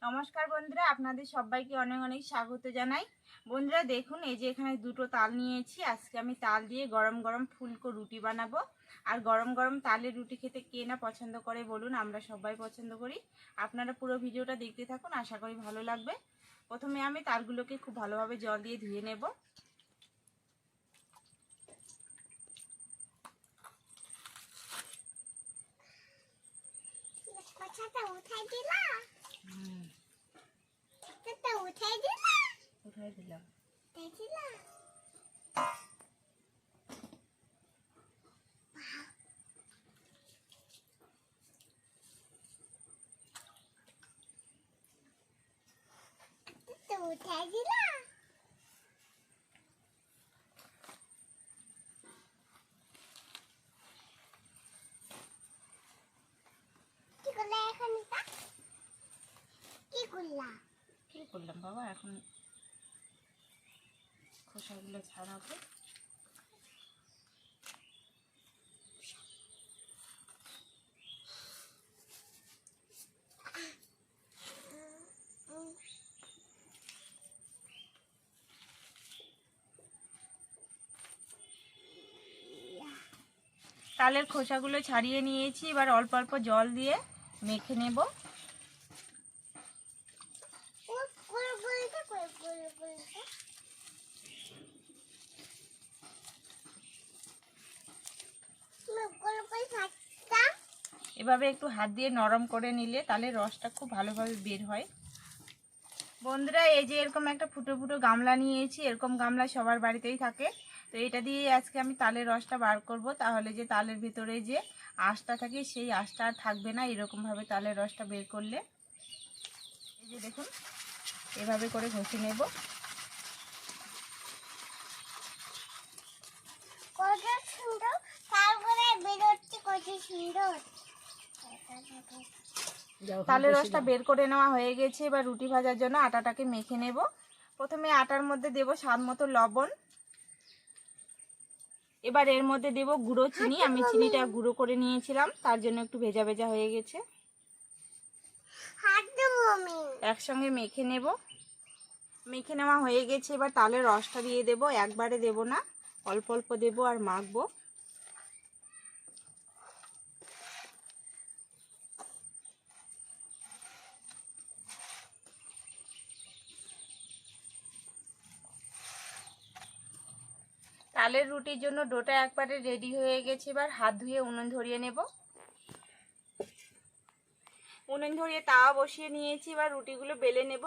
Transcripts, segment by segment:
নমস্কার বন্ধুরা, আপনাদের সবাইকে অনেক অনেক স্বাগত জানাই। বন্ধুরা দেখুন, এই যে এখানে দুটো তাল নিয়েছি। আজকে আমি তাল দিয়ে গরম গরম ফুলকো রুটি বানাবো। আর গরম গরম তালের রুটি খেতে কে না পছন্দ করে বলুন, আমরা সবাই পছন্দ করি। আপনারা পুরো ভিডিওটা দেখতে থাকুন, আশা করি ভালো লাগবে। প্রথমে আমি তালগুলোকে খুব ভালোভাবে জল দিয়ে ধুয়ে নেব। উঠাই দিলাম। কি করলাম বাবা, এখন খোসাগুলো ছাড়াবো। তালের খোসাগুলো ছাড়িয়ে নিয়েছি, এবার অল্প অল্প জল দিয়ে মেখে নেব। এভাবে একটু হাত দিয়ে নরম করে নিলে তালের রসটা খুব ভালোভাবে বের হয়। বন্ধুরা, এই যে এরকম একটা ফুটো ফুটো গামলা নিয়েছি। এরকম গামলা সবার বাড়িতেই থাকে। তো এটা দিয়ে আজকে আমি তালের রসটা বার করব। তাহলে যে তালের ভিতরে যে আঁশটা থাকে সেই আঁশটা আর থাকবে না এরকমভাবে তালের রসটা বের করলে। এই যে দেখুন, এভাবে করে ঘষে নেব। তালের রসটা বের করে নেওয়া হয়ে গেছে। এবার রুটি ভাজার জন্য আটাটাকে মেখে নেব। প্রথমে আটার মধ্যে দেব স্বাদ মতো লবণ। এবার এর মধ্যে দেব গুঁড়ো চিনি। আমি চিনিটা গুঁড়ো করে নিয়েছিলাম, তার জন্য একটু ভেজা ভেজা হয়ে গেছে। একসঙ্গে মেখে নেব। মেখে নেওয়া হয়ে গেছে। এবার তালের রসটা দিয়ে দেব। একবারে দেব না, অল্প অল্প দেব আর মাখবো। তালের রুটির জন্য ডোটা একবারে রেডি হয়ে গেছে। এবার হাত ধুয়ে উনুন ধরিয়ে নেব। উনুন ধরিয়ে তাওয়া বসিয়ে নিয়েছি। এবার রুটিগুলো বেলে নেব।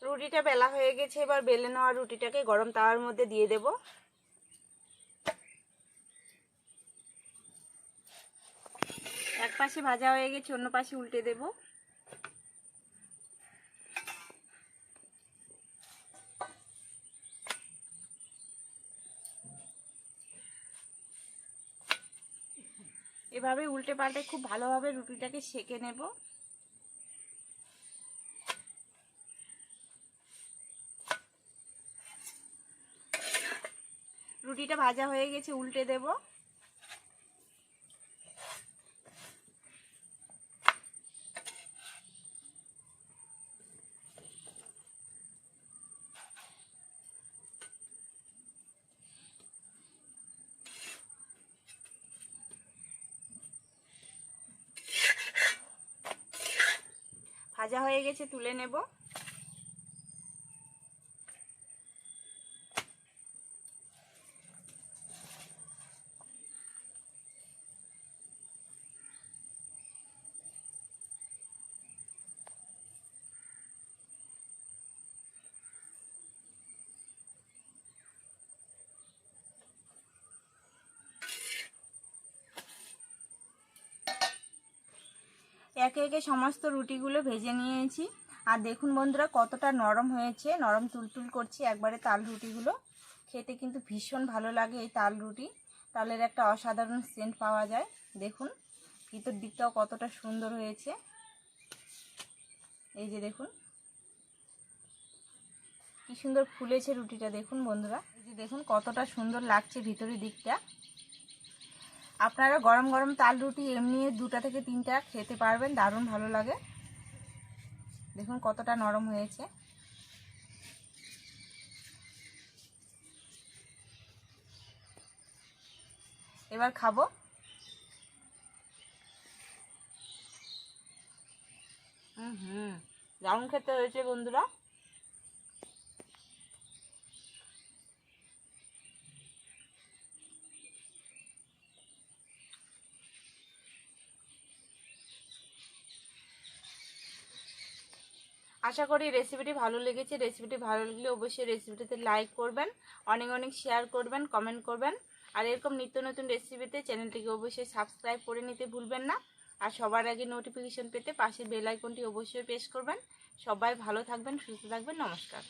রুটিটা বেলা হয়ে গেছে। এবার বেলে নেওয়া রুটিটাকে গরম তাওয়ার মধ্যে দিয়ে দেব। এক পাশে ভাজা হয়ে গেছে, অন্য পাশে উল্টে দেব। এভাবে উল্টে পাল্টে খুব ভালোভাবে রুটিটাকে সেঁকে নেব। রুটিটা ভাজা হয়ে গেছে, উল্টে দেব। ভাজা হয়ে গেছে, তুলে নেব। একে একে সমস্ত রুটিগুলো ভেজে নিয়েছি। আর দেখুন বন্ধুরা কতটা নরম হয়েছে, নরম তুলতুল করছে একবারে তাল রুটিগুলো। খেতে কিন্তু ভীষণ ভালো লাগে এই তাল রুটি। তালের একটা অসাধারণ সেন্ট পাওয়া যায়। দেখুন ভিতর দিকটাও কতটা সুন্দর হয়েছে। এই যে দেখুন কি সুন্দর ফুলেছে রুটিটা, দেখুন বন্ধুরা। এই যে দেখুন কতটা সুন্দর লাগছে ভিতরের দিকটা। আপনারা গরম গরম তাল রুটি এমনি 2টা থেকে 3টা খেতে পারবেন, দারুণ ভালো লাগে। দেখুন কতটা নরম হয়েছে। এবার খাবো। দারুণ খেতে হয়েছে বন্ধুরা। আশা করি রেসিপিটি ভালো লেগেছে। রেসিপিটি ভালো লাগলে অবশ্যই রেসিপিটিতে লাইক করবেন, অনেক অনেক শেয়ার করবেন, কমেন্ট করবেন। আর এরকম নিত্য নতুন রেসিপিতে চ্যানেলটিকে অবশ্যই সাবস্ক্রাইব করে নিতে ভুলবেন না। আর সবার আগে নোটিফিকেশন পেতে পাশের বেল আইকনটি অবশ্যই প্রেস করবেন। সবাই ভালো থাকবেন, সুস্থ থাকবেন। নমস্কার।